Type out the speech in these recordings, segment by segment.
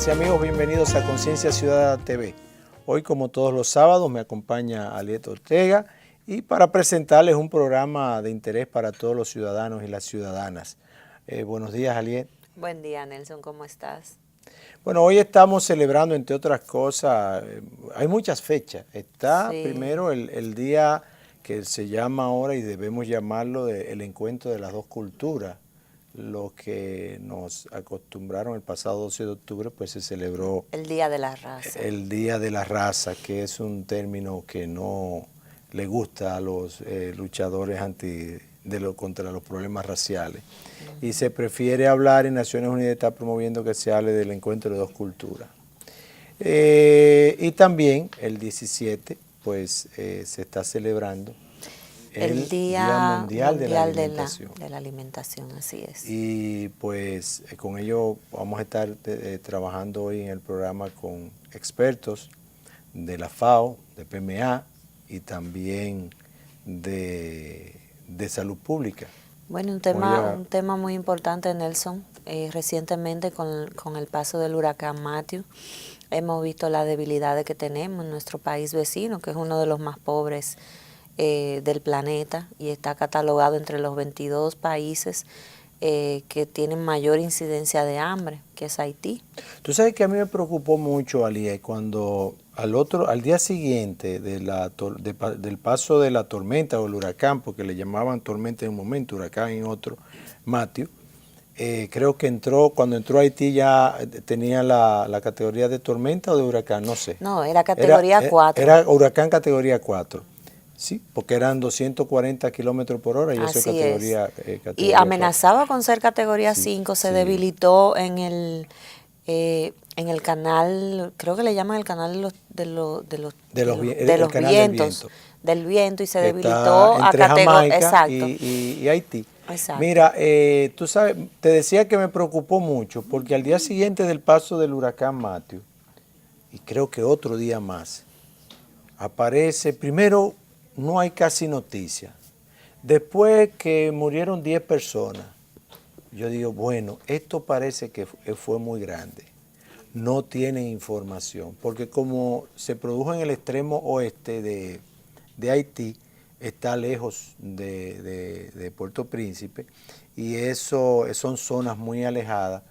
amigas y amigos, bienvenidos a Conciencia Ciudadana TV. Hoy, como todos los sábados, me acompaña Aliet Ortega y para presentarles un programa de interés para todos los ciudadanos y las ciudadanas. Buenos días, Aliet. Buen día, Nelson, ¿cómo estás? Bueno, hoy estamos celebrando, entre otras cosas, hay muchas fechas. Está Sí. primero el día que se llama ahora, y debemos llamarlo, el encuentro de las dos culturas. Lo que nos acostumbraron el pasado 12 de octubre, pues se celebró el Día de la Raza. El Día de la Raza, que es un término que no le gusta a los luchadores contra los problemas raciales. Y se prefiere hablar, en Naciones Unidas está promoviendo que se hable del encuentro de dos culturas. Y también el 17, pues se está celebrando el Día Mundial de la Alimentación, así es. Y pues con ello vamos a estar trabajando hoy en el programa con expertos de la FAO, de PMA y también de salud pública. Bueno, un tema muy importante, Nelson. Recientemente con el paso del huracán Matthew, hemos visto las debilidades que tenemos en nuestro país vecino, que es uno de los más pobres del planeta y está catalogado entre los 22 países que tienen mayor incidencia de hambre, que es Haití. Tú sabes que a mí me preocupó mucho, Alié, cuando al día siguiente del paso de la tormenta o el huracán, porque le llamaban tormenta en un momento, huracán en otro, Matthew, creo que cuando entró a Haití ya tenía la categoría de tormenta o de huracán, no sé. No, era categoría 4. Era huracán categoría 4. Sí, porque eran 240 kilómetros por hora y eso es categoría 4. Y amenazaba con ser categoría 5, se debilitó en el canal, creo que le llaman el canal del viento, y se debilitó a categoría. Exacto. Y Haití. Exacto. Mira, tú sabes, te decía que me preocupó mucho porque al día siguiente del paso del huracán Matthew, y creo que otro día más, aparece primero. No hay casi noticia. Después que murieron 10 personas, yo digo, bueno, esto parece que fue muy grande. No tienen información, porque como se produjo en el extremo oeste de Haití, está lejos de Puerto Príncipe, y eso son zonas muy alejadas.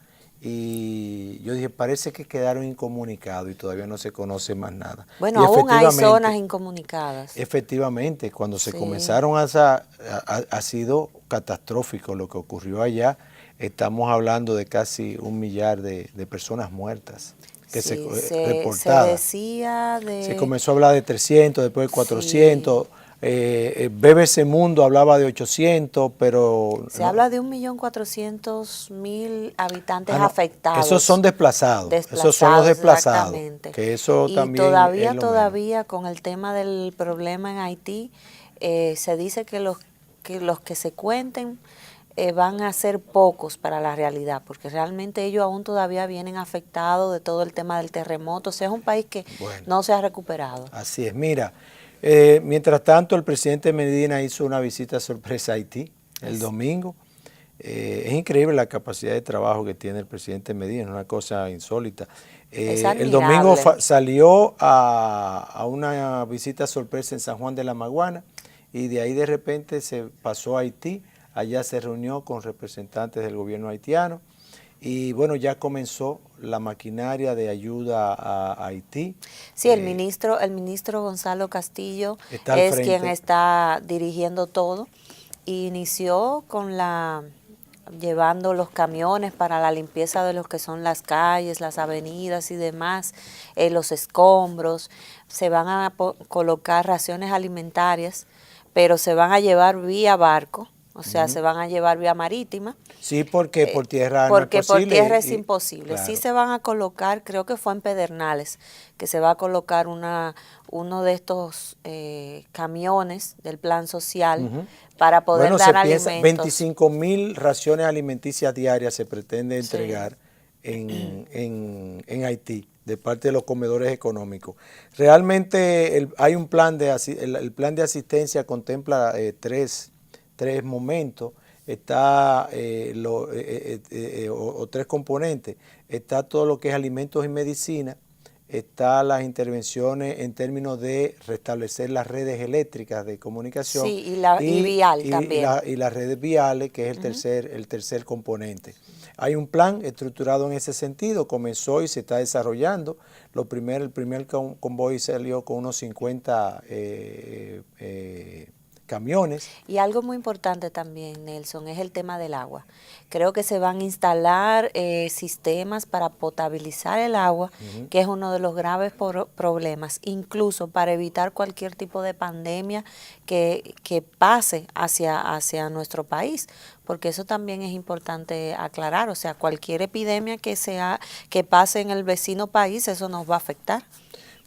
Y yo dije, parece que quedaron incomunicados y todavía no se conoce más nada. Bueno, aún hay zonas incomunicadas. Efectivamente, cuando se comenzaron ha sido catastrófico lo que ocurrió allá. Estamos hablando de casi 1 millar de personas muertas que reportadas. Se comenzó a hablar de 300, después de 400. BBC Mundo hablaba de 800, pero... Se habla de 1.400.000 habitantes afectados. Esos son desplazados. Esos son los desplazados. Exactamente. Que eso y también todavía con el tema del problema en Haití, se dice que los que se cuenten van a ser pocos para la realidad, porque realmente ellos aún todavía vienen afectados de todo el tema del terremoto. O sea, es un país que no se ha recuperado. Así es. Mira, mientras tanto, el presidente Medina hizo una visita sorpresa a Haití el domingo. Es increíble la capacidad de trabajo que tiene el presidente Medina, es una cosa insólita. El domingo salió a una visita sorpresa en San Juan de la Maguana y de ahí de repente se pasó a Haití. Allá se reunió con representantes del gobierno haitiano y bueno, ya comenzó la maquinaria de ayuda a Haití. Sí, el ministro Gonzalo Castillo es quien está dirigiendo todo. Inició llevando los camiones para la limpieza de lo que son las calles, las avenidas y demás, los escombros. Se van a colocar raciones alimentarias, pero se van a llevar vía barco. O sea, se van a llevar vía marítima. Sí, porque por tierra no es posible. Porque por tierra es imposible. Claro. Sí se van a colocar, creo que fue en Pedernales, que se va a colocar uno de estos camiones del plan social para poder dar alimentos. 25.000 raciones alimenticias diarias se pretende entregar en Haití de parte de los comedores económicos. Realmente hay un plan el plan de asistencia contempla tres momentos. está o tres componentes, está todo lo que es alimentos y medicina, está las intervenciones en términos de restablecer las redes eléctricas de comunicación Sí, y vial también. Y las redes viales, que es el tercer componente. Hay un plan estructurado en ese sentido, comenzó y se está desarrollando. El primer convoy salió con unos 50 camiones. Y algo muy importante también, Nelson, es el tema del agua. Creo que se van a instalar sistemas para potabilizar el agua, que es uno de los graves problemas, incluso para evitar cualquier tipo de pandemia que pase hacia nuestro país, porque eso también es importante aclarar. O sea, cualquier epidemia que pase en el vecino país, eso nos va a afectar.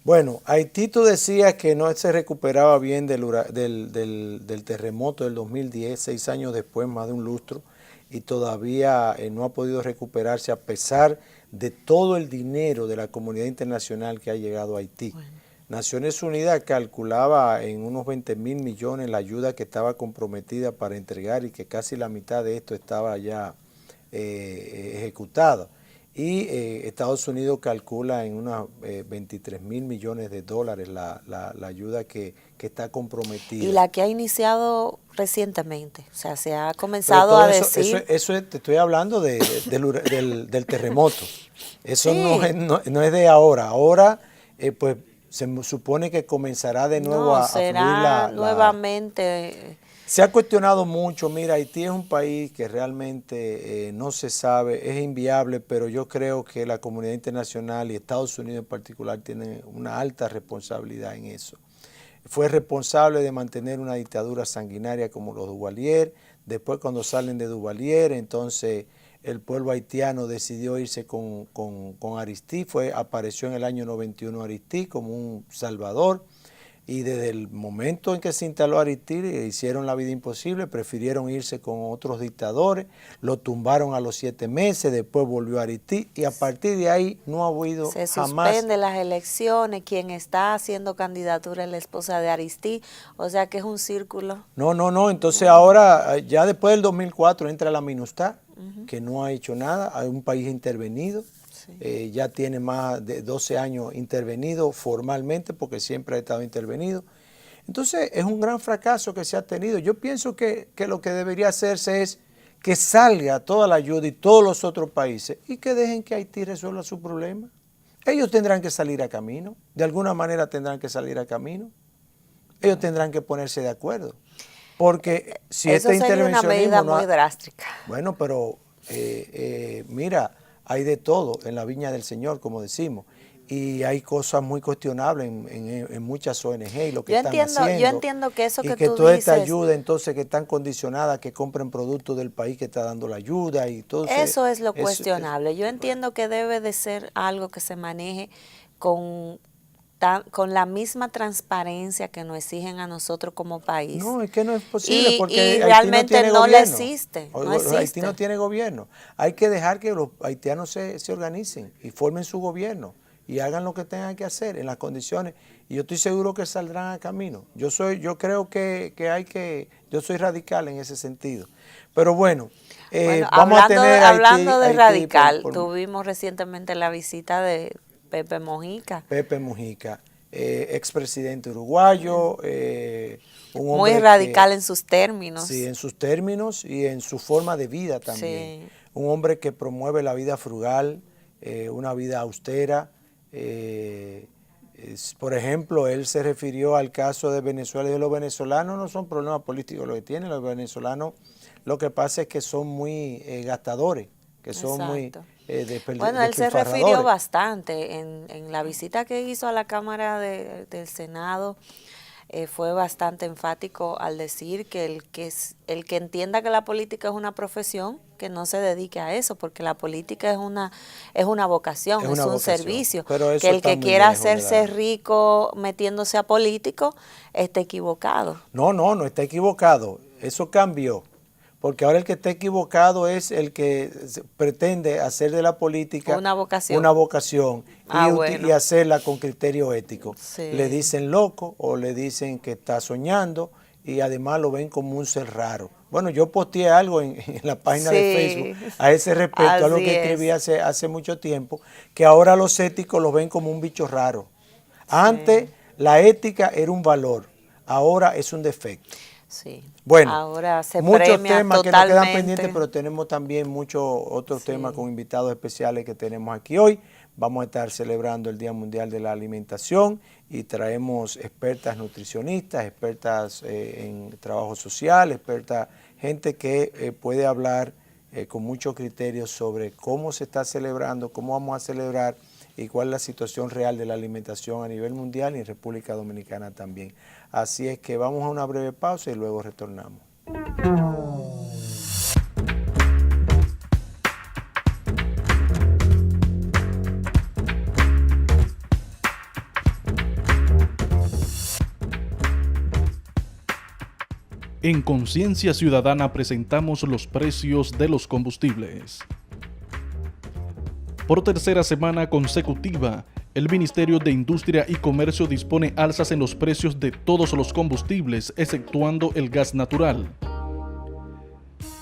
Bueno, Haití tú decías que no se recuperaba bien del terremoto del 2010, 6 años después, más de un lustro, y todavía no ha podido recuperarse a pesar de todo el dinero de la comunidad internacional que ha llegado a Haití. Bueno. Naciones Unidas calculaba en unos 20.000 millones la ayuda que estaba comprometida para entregar y que casi la mitad de esto estaba ya ejecutada. Y Estados Unidos calcula en unos 23.000 millones de dólares la ayuda que está comprometida. Y la que ha iniciado recientemente, o sea, se ha comenzado a decir... Eso te estoy hablando del terremoto. Eso sí. no es de ahora. Ahora, pues, se supone que comenzará de nuevo a fluir nuevamente... Se ha cuestionado mucho. Mira, Haití es un país que realmente no se sabe, es inviable, pero yo creo que la comunidad internacional y Estados Unidos en particular tienen una alta responsabilidad en eso. Fue responsable de mantener una dictadura sanguinaria como los Duvalier. Después, cuando salen de Duvalier, entonces el pueblo haitiano decidió irse con Aristide. Apareció en el año 91 Aristide como un salvador. Y desde el momento en que se instaló Aristide, hicieron la vida imposible, prefirieron irse con otros dictadores, lo tumbaron a los 7 meses, después volvió Aristide, y a partir de ahí no ha habido jamás... Se suspenden las elecciones, quien está haciendo candidatura es la esposa de Aristide, o sea que es un círculo. No, entonces ahora, ya después del 2004 entra la MINUSTAH, que no ha hecho nada, hay un país intervenido. Sí. Ya tiene más de 12 años intervenido formalmente, porque siempre ha estado intervenido. Entonces es un gran fracaso que se ha tenido. Yo pienso que lo que debería hacerse es que salga toda la ayuda y todos los otros países y que dejen que Haití resuelva su problema. Ellos tendrán que salir a camino, de alguna manera tendrán que salir a camino. Ellos tendrán que ponerse de acuerdo. Porque si eso este intervencionismo... Eso sería una medida muy drástica. Bueno, pero mira... Hay de todo en la viña del Señor, como decimos, y hay cosas muy cuestionables en muchas ONG y lo que están haciendo. Yo entiendo que eso que tú dices... Y que toda esta ayuda, entonces, que están condicionadas, que compren productos del país que está dando la ayuda y todo eso. Es lo cuestionable. Yo entiendo que debe de ser algo que se maneje con la misma transparencia que nos exigen a nosotros como país. No, es que no es posible porque y realmente no le existe. Haití no tiene gobierno. Hay que dejar que los haitianos se organicen y formen su gobierno y hagan lo que tengan que hacer en las condiciones. Y yo estoy seguro que saldrán a camino. Yo creo que yo soy radical en ese sentido. Pero bueno, vamos a tener hablando de radical, tuvimos recientemente la visita de Pepe Mujica. Pepe Mujica, expresidente uruguayo, un hombre muy radical en sus términos. Sí, en sus términos y en su forma de vida también. Sí. Un hombre que promueve la vida frugal, una vida austera. Por ejemplo, él se refirió al caso de Venezuela y de los venezolanos no son problemas políticos lo que tienen, los venezolanos lo que pasa es que son muy gastadores, que son Exacto. muy... Bueno, él se refirió bastante en la visita que hizo a la Cámara del Senado, fue bastante enfático al decir que el que entienda que la política es una profesión, que no se dedique a eso, porque la política es una vocación, es un servicio, que el que quiera hacerse rico metiéndose a político está equivocado. No está equivocado, eso cambió. Porque ahora el que está equivocado es el que pretende hacer de la política una vocación y hacerla con criterio ético. Sí. Le dicen loco o le dicen que está soñando y además lo ven como un ser raro. Bueno, yo posteé algo en la página de Facebook a ese respecto, algo que escribí hace mucho tiempo, que ahora los éticos lo ven como un bicho raro. Antes la ética era un valor, ahora es un defecto. Sí. Bueno, ahora se muchos premia temas totalmente. que nos quedan pendientes, pero tenemos también muchos otros temas con invitados especiales que tenemos aquí hoy. Vamos a estar celebrando el Día Mundial de la Alimentación y traemos expertas nutricionistas, expertas en trabajo social, expertas, gente que puede hablar con mucho criterio sobre cómo se está celebrando, cómo vamos a celebrar y cuál es la situación real de la alimentación a nivel mundial y en República Dominicana también. Así es que vamos a una breve pausa y luego retornamos. En Conciencia Ciudadana presentamos los precios de los combustibles. Por tercera semana consecutiva, el Ministerio de Industria y Comercio dispone alzas en los precios de todos los combustibles, exceptuando el gas natural.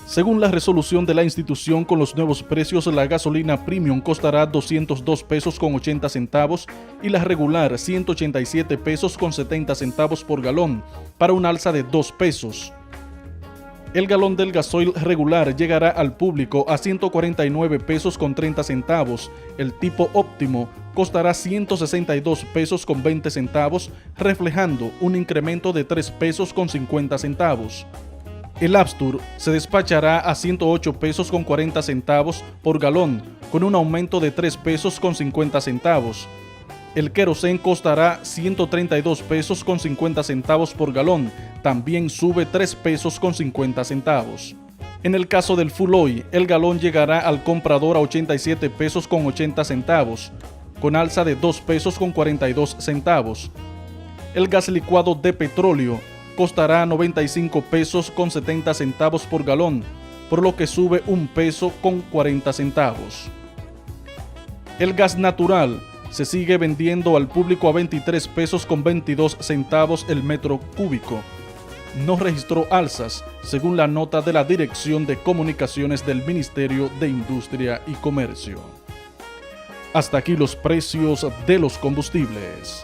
Según la resolución de la institución, con los nuevos precios, la gasolina premium costará 202 pesos con 80 centavos y la regular 187 pesos con 70 centavos por galón, para un alza de 2 pesos. El galón del gasoil regular llegará al público a 149 pesos con 30 centavos. El tipo óptimo costará 162 pesos con 20 centavos, reflejando un incremento de 3 pesos con 50 centavos. El Abstur se despachará a 108 pesos con 40 centavos por galón, con un aumento de 3 pesos con 50 centavos. El querosén costará 132 pesos con 50 centavos por galón, también sube 3 pesos con 50 centavos. En el caso del full oil, el galón llegará al comprador a 87 pesos con 80 centavos, con alza de 2 pesos con 42 centavos. El gas licuado de petróleo costará 95 pesos con 70 centavos por galón, por lo que sube 1 peso con 40 centavos. El gas natural se sigue vendiendo al público a 23 pesos con 22 centavos el metro cúbico. No registró alzas, según la nota de la Dirección de Comunicaciones del Ministerio de Industria y Comercio. Hasta aquí los precios de los combustibles.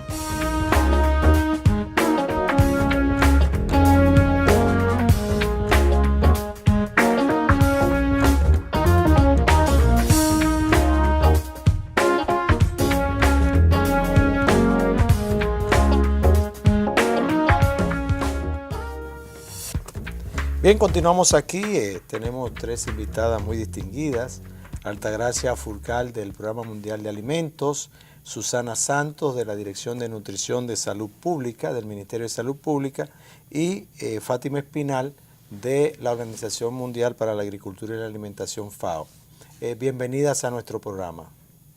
Bien, continuamos aquí. Tenemos 3 invitadas muy distinguidas. Altagracia Furcal del Programa Mundial de Alimentos, Susana Santos de la Dirección de Nutrición de Salud Pública del Ministerio de Salud Pública y Fátima Espinal de la Organización Mundial para la Agricultura y la Alimentación FAO. Bienvenidas a nuestro programa.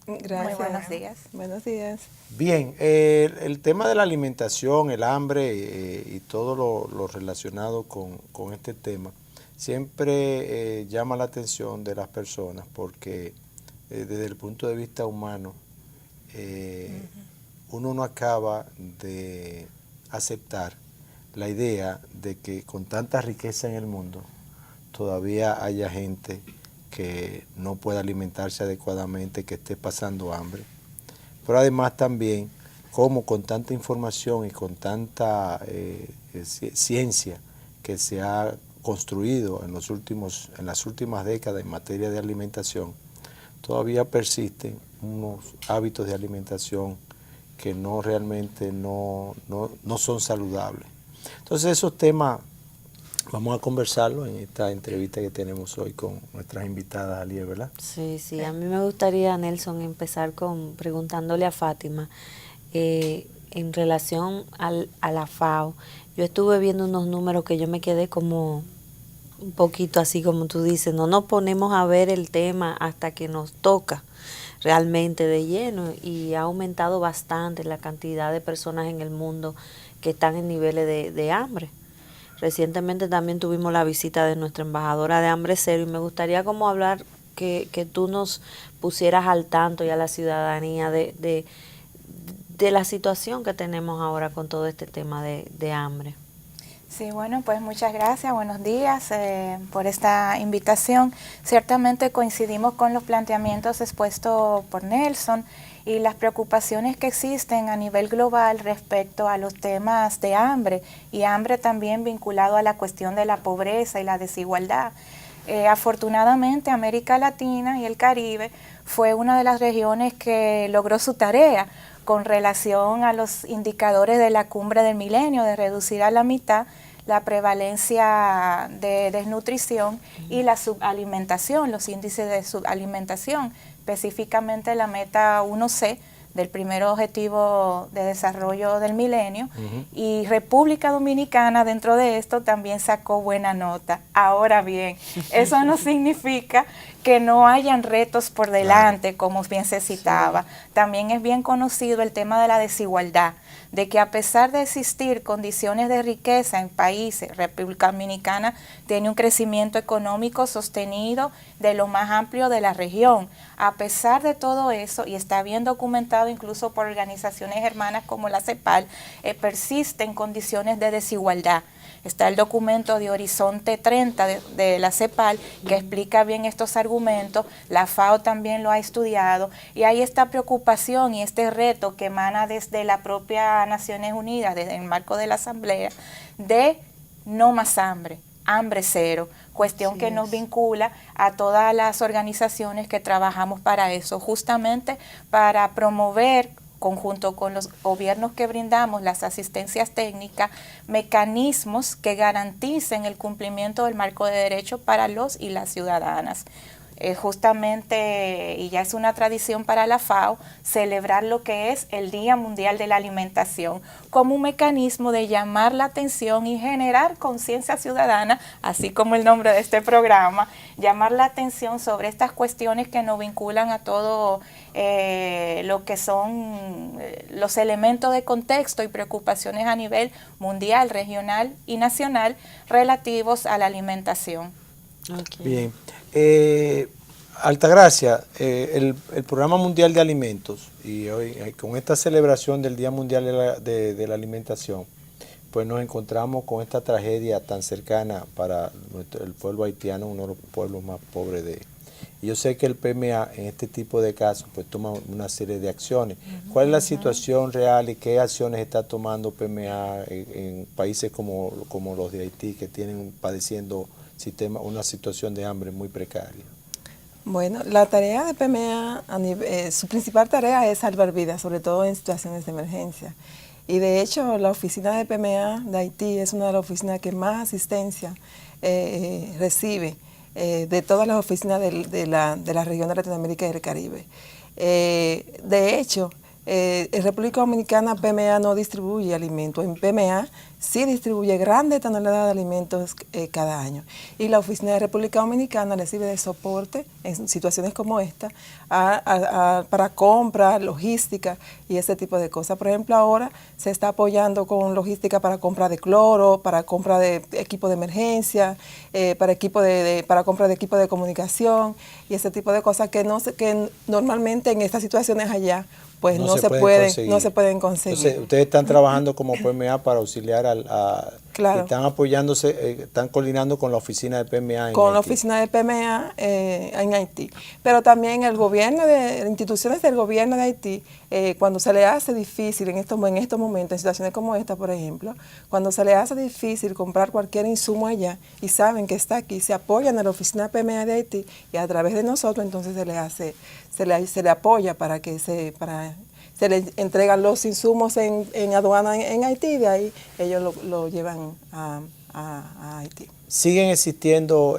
Gracias. Muy buenos días. Buenos días. Bien, el tema de la alimentación, el hambre y todo lo relacionado con este tema siempre llama la atención de las personas porque desde el punto de vista humano uno no acaba de aceptar la idea de que con tanta riqueza en el mundo todavía haya gente que no pueda alimentarse adecuadamente, que esté pasando hambre. Pero además también, como con tanta información y con tanta ciencia que se ha construido en las últimas décadas en materia de alimentación, todavía persisten unos hábitos de alimentación que no realmente no son saludables. Entonces esos temas vamos a conversarlo en esta entrevista que tenemos hoy con nuestras invitadas, Alier, ¿verdad? Sí, a mí me gustaría, Nelson, empezar preguntándole a Fátima en relación a la FAO. Yo estuve viendo unos números que yo me quedé como un poquito así como tú dices, no nos ponemos a ver el tema hasta que nos toca realmente de lleno y ha aumentado bastante la cantidad de personas en el mundo que están en niveles de hambre. Recientemente también tuvimos la visita de nuestra embajadora de Hambre Cero y me gustaría como hablar que tú nos pusieras al tanto y a la ciudadanía de la situación que tenemos ahora con todo este tema de hambre. Sí, bueno, pues muchas gracias, buenos días por esta invitación. Ciertamente coincidimos con los planteamientos expuestos por Nelson y las preocupaciones que existen a nivel global respecto a los temas de hambre y hambre también vinculado a la cuestión de la pobreza y la desigualdad. Afortunadamente, América Latina y el Caribe fue una de las regiones que logró su tarea con relación a los indicadores de la cumbre del milenio, de reducir a la mitad la prevalencia de desnutrición y la subalimentación, los índices de subalimentación, específicamente la meta 1C del primer objetivo de desarrollo del milenio, y República Dominicana dentro de esto también sacó buena nota. Ahora bien, eso no significa que no hayan retos por delante, como bien se citaba. También es bien conocido el tema de la desigualdad, de que a pesar de existir condiciones de riqueza en países, República Dominicana tiene un crecimiento económico sostenido de lo más amplio de la región. A pesar de todo eso, y está bien documentado incluso por organizaciones hermanas como la CEPAL, persisten condiciones de desigualdad. Está el documento de Horizonte 30 de la CEPAL que explica bien estos argumentos, la FAO también lo ha estudiado, y hay esta preocupación y este reto que emana desde la propia Naciones Unidas, desde el marco de la Asamblea, de no más hambre, hambre cero, cuestión que nos vincula a todas las organizaciones que trabajamos para eso, justamente para promover, conjunto con los gobiernos que brindamos las asistencias técnicas, mecanismos que garanticen el cumplimiento del marco de derecho para los y las ciudadanas. Justamente, y ya es una tradición para la FAO, celebrar lo que es el Día Mundial de la Alimentación como un mecanismo de llamar la atención y generar conciencia ciudadana, así como el nombre de este programa, llamar la atención sobre estas cuestiones que nos vinculan a todo lo que son los elementos de contexto y preocupaciones a nivel mundial, regional y nacional relativos a la alimentación. Bien. Altagracia, el Programa Mundial de Alimentos, y hoy con esta celebración del Día Mundial de la Alimentación, pues nos encontramos con esta tragedia tan cercana para el pueblo haitiano, uno de los pueblos más pobres de... Y yo sé que el PMA en este tipo de casos pues toma una serie de acciones. ¿Cuál es la situación real y qué acciones está tomando PMA en países como los de Haití, que tienen padeciendo una situación de hambre muy precaria? Bueno, la tarea de PMA, su principal tarea es salvar vidas, sobre todo en situaciones de emergencia. Y de hecho, la oficina de PMA de Haití es una de las oficinas que más asistencia recibe de todas las oficinas de la región de Latinoamérica y del Caribe. De hecho, en República Dominicana PMA no distribuye alimentos. En PMA sí distribuye grandes toneladas de alimentos cada año. Y la Oficina de República Dominicana recibe de soporte en situaciones como esta para compra, logística y ese tipo de cosas. Por ejemplo, ahora se está apoyando con logística para compra de cloro, para compra de equipo de emergencia, para compra de equipo de comunicación y ese tipo de cosas que normalmente en estas situaciones allá pues no se pueden conseguir. Entonces, ustedes están trabajando como PMA para auxiliar claro. Están apoyándose, están coordinando con la oficina de PMA en Con Haití. la oficina de PMA en Haití. Pero también el gobierno, instituciones del gobierno de Haití, cuando se le hace difícil en estos momentos, en situaciones como esta, por ejemplo, cuando se le hace difícil comprar cualquier insumo allá y saben que está aquí, se apoyan a la oficina PMA de Haití y a través de nosotros entonces se le apoya para que se le entregan los insumos en aduana en Haití y de ahí ellos lo llevan a Haití. Siguen existiendo,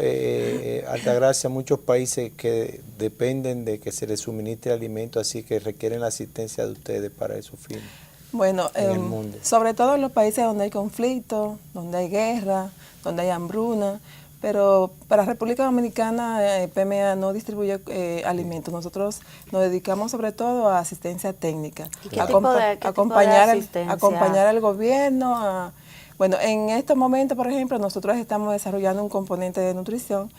Altagracia, muchos países que dependen de que se les suministre alimento, así que requieren la asistencia de ustedes para esos fines. Bueno, sobre todo en los países donde hay conflicto, donde hay guerra, donde hay hambruna, pero para República Dominicana PMA no distribuye alimentos. Nosotros nos dedicamos sobre todo a asistencia técnica. ¿Y qué tipo de asistencia? Acompañar al gobierno Bueno, en estos momentos, por ejemplo, nosotros estamos desarrollando un componente de nutrición,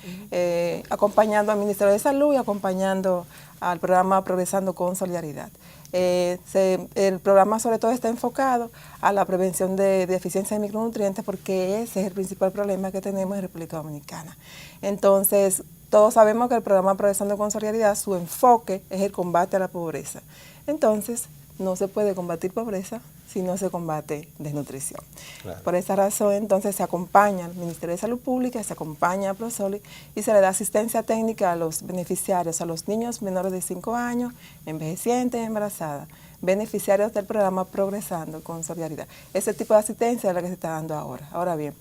acompañando al Ministerio de Salud y acompañando al programa Progresando con Solidaridad. El programa sobre todo está enfocado a la prevención de deficiencia de micronutrientes porque ese es el principal problema que tenemos en República Dominicana. Entonces, todos sabemos que el programa Progresando con Solidaridad, su enfoque es el combate a la pobreza. Entonces, no se puede combatir pobreza si no se combate desnutrición. Claro. Por esa razón, entonces, se acompaña al Ministerio de Salud Pública, se acompaña a Prosoli y se le da asistencia técnica a los beneficiarios, a los niños menores de 5 años, envejecientes y embarazadas, beneficiarios del programa Progresando con Solidaridad. Ese tipo de asistencia es la que se está dando ahora. Ahora bien,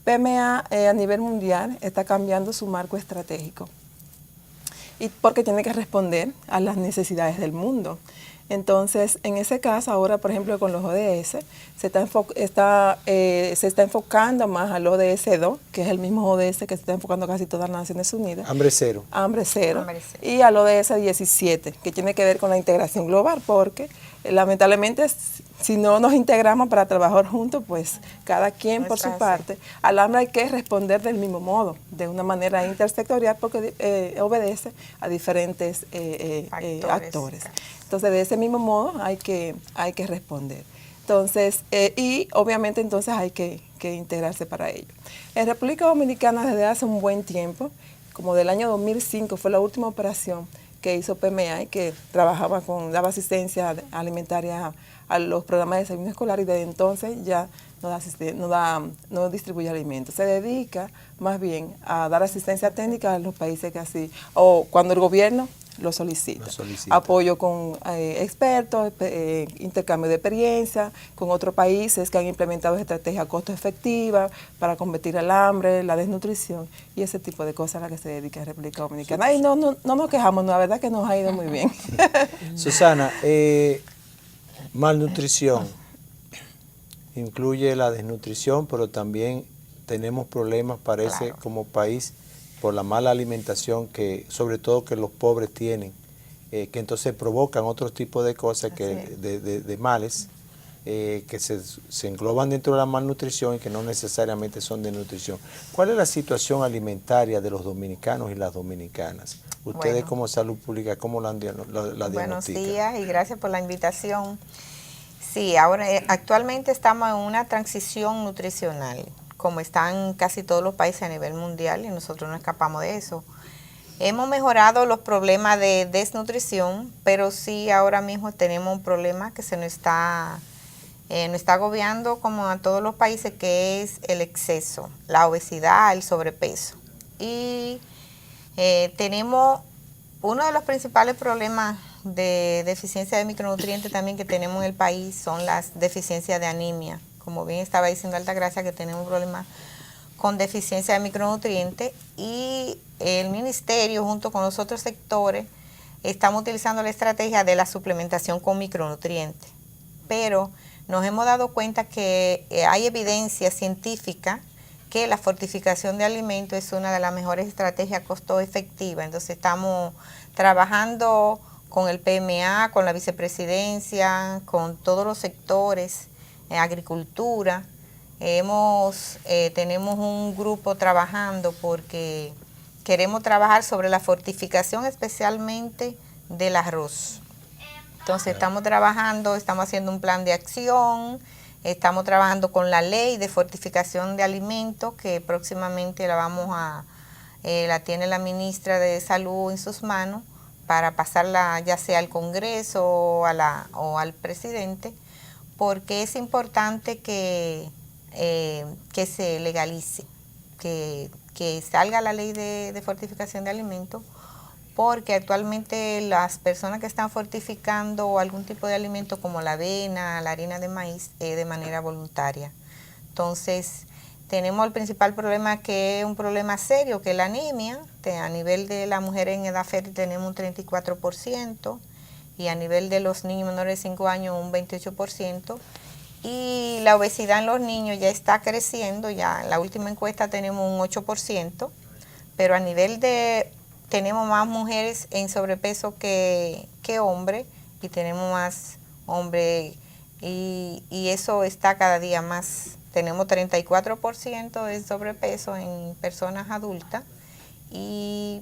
PMA a nivel mundial está cambiando su marco estratégico y porque tiene que responder a las necesidades del mundo. Entonces, en ese caso, ahora, por ejemplo, con los ODS, se está enfocando más al ODS 2, que es el mismo ODS que se está enfocando casi todas las Naciones Unidas. Hambre cero. Hambre cero. Y al ODS 17, que tiene que ver con la integración global, porque lamentablemente, si no nos integramos para trabajar juntos, pues cada quien por su parte, al hambre hay que responder del mismo modo, de una manera intersectorial, porque obedece a diferentes actores. Entonces, de ese mismo modo hay que responder. Entonces, y obviamente entonces hay que integrarse para ello. En República Dominicana desde hace un buen tiempo, como del año 2005 fue la última operación que hizo PMA y que daba asistencia alimentaria a los programas de desayuno escolar y desde entonces ya no distribuye alimentos. Se dedica más bien a dar asistencia técnica a los países que así, o cuando el gobierno lo solicita. Apoyo con expertos, intercambio de experiencia con otros países que han implementado estrategias costo efectivas para combatir el hambre, la desnutrición y ese tipo de cosas a las que se dedica la República Dominicana. Y no nos quejamos, la verdad que nos ha ido muy bien. Susana, malnutrición incluye la desnutrición, pero también tenemos problemas, parece, como país, por la mala alimentación que, sobre todo que los pobres tienen, que entonces provocan otros tipos de cosas, de males, que se engloban dentro de la malnutrición y que no necesariamente son de nutrición. ¿Cuál es la situación alimentaria de los dominicanos y las dominicanas? Ustedes como salud pública, ¿cómo la diagnostican? Buenos días y gracias por la invitación. Sí, ahora actualmente estamos en una transición nutricional, como están casi todos los países a nivel mundial y nosotros no escapamos de eso. Hemos mejorado los problemas de desnutrición, pero sí ahora mismo tenemos un problema que nos está agobiando como a todos los países, que es el exceso, la obesidad, el sobrepeso. Y tenemos uno de los principales problemas de deficiencia de micronutrientes también que tenemos en el país son las deficiencias de anemia. Como bien estaba diciendo Altagracia, que tenemos un problema con deficiencia de micronutrientes y el ministerio junto con los otros sectores estamos utilizando la estrategia de la suplementación con micronutrientes. Pero nos hemos dado cuenta que hay evidencia científica que la fortificación de alimentos es una de las mejores estrategias costo efectiva. Entonces estamos trabajando con el PMA, con la vicepresidencia, con todos los sectores, agricultura. Tenemos un grupo trabajando porque queremos trabajar sobre la fortificación especialmente del arroz. Entonces estamos trabajando, estamos haciendo un plan de acción, estamos trabajando con la ley de fortificación de alimentos que próximamente la tiene la ministra de Salud en sus manos para pasarla ya sea al Congreso o al presidente, porque es importante que se legalice, que salga la ley de fortificación de alimentos, porque actualmente las personas que están fortificando algún tipo de alimento como la avena, la harina de maíz, es de manera voluntaria. Entonces, tenemos el principal problema, que es un problema serio, que es la anemia. A nivel de la mujer en edad fértil tenemos un 34% y a nivel de los niños menores de 5 años un 28%. Y la obesidad en los niños ya está creciendo, ya en la última encuesta tenemos un 8%, pero a nivel tenemos más mujeres en sobrepeso que hombres y tenemos más hombres y eso está cada día más. Tenemos 34% de sobrepeso en personas adultas y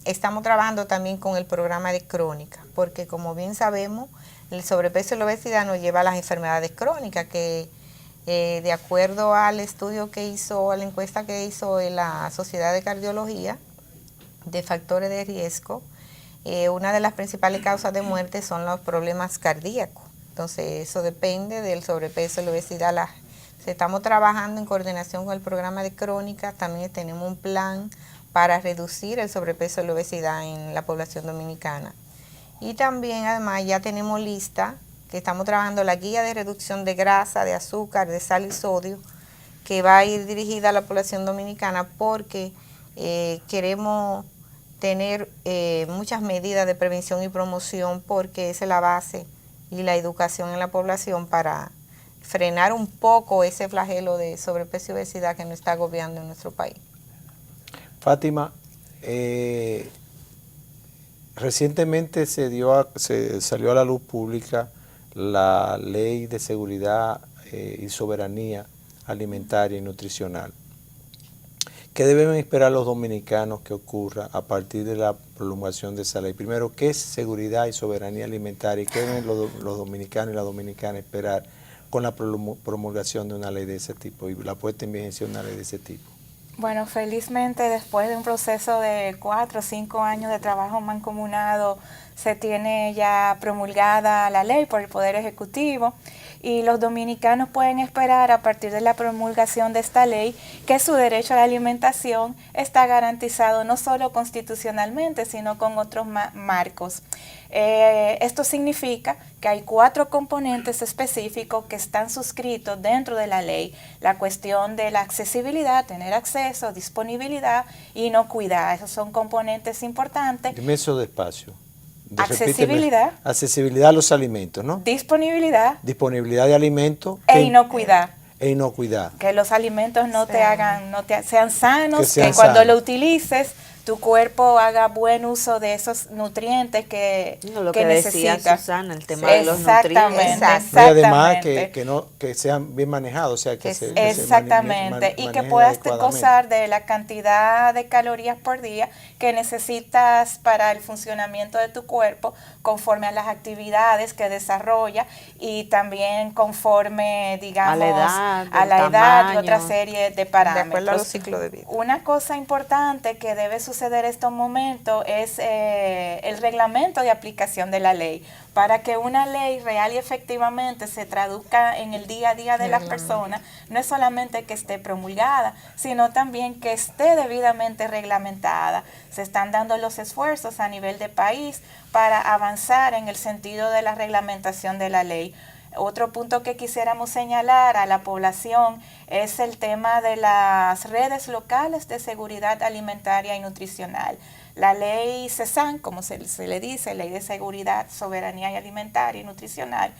estamos trabajando también con el programa de crónica, porque como bien sabemos, el sobrepeso y la obesidad nos lleva a las enfermedades crónicas, que de acuerdo al estudio que hizo, a la encuesta que hizo la Sociedad de Cardiología de factores de riesgo, una de las principales causas de muerte son los problemas cardíacos. Entonces eso depende del sobrepeso y la obesidad. Estamos trabajando en coordinación con el programa de crónica, también tenemos un plan para reducir el sobrepeso y la obesidad en la población dominicana. Y también además ya tenemos lista, que estamos trabajando la guía de reducción de grasa, de azúcar, de sal y sodio, que va a ir dirigida a la población dominicana porque queremos tener muchas medidas de prevención y promoción, porque esa es la base y la educación en la población para frenar un poco ese flagelo de sobrepeso y obesidad que nos está agobiando en nuestro país. Fátima, recientemente salió a la luz pública la Ley de Seguridad y Soberanía Alimentaria y Nutricional. ¿Qué deben esperar los dominicanos que ocurra a partir de la promulgación de esa ley? Primero, ¿qué es seguridad y soberanía alimentaria? ¿Y qué deben los dominicanos y las dominicanas esperar con la promulgación de una ley de ese tipo y la puesta en vigencia de una ley de ese tipo? Bueno, felizmente después de un proceso de 4 o 5 años de trabajo mancomunado, se tiene ya promulgada la ley por el Poder Ejecutivo y los dominicanos pueden esperar a partir de la promulgación de esta ley que su derecho a la alimentación está garantizado no solo constitucionalmente, sino con otros marcos. Esto significa que hay 4 componentes específicos que están suscritos dentro de la ley. La cuestión de la accesibilidad, tener acceso, disponibilidad y inocuidad. Esos son componentes importantes. Dime eso despacio. Accesibilidad. Repíteme. Accesibilidad a los alimentos, ¿no? Disponibilidad. Disponibilidad de alimentos. E inocuidad. Inocuidad. Que los alimentos no te hagan, sean sanos, sean que cuando sanos. lo utilices tu cuerpo haga buen uso de esos nutrientes que lo que necesita. decía Susana, el tema de los Exactamente, nutrientes. Y además que sean bien manejados, o sea, que se exactamente, y que puedas gozar de la cantidad de calorías por día que necesitas para el funcionamiento de tu cuerpo conforme a las actividades que desarrolla y también conforme, digamos, a la edad y otra serie de parámetros. De acuerdo a los ciclos de vida. Una cosa importante que debe suceder en estos momentos es el reglamento de aplicación de la ley, para que una ley real y efectivamente se traduzca en el día a día de las personas. No es solamente que esté promulgada, sino también que esté debidamente reglamentada. Se están dando los esfuerzos a nivel de país para avanzar en el sentido de la reglamentación de la ley. Otro punto que quisiéramos señalar a la población es el tema de las redes locales de seguridad alimentaria y nutricional. La ley CESAN, como se le dice, Ley de Seguridad, Soberanía y Alimentaria y Nutricional,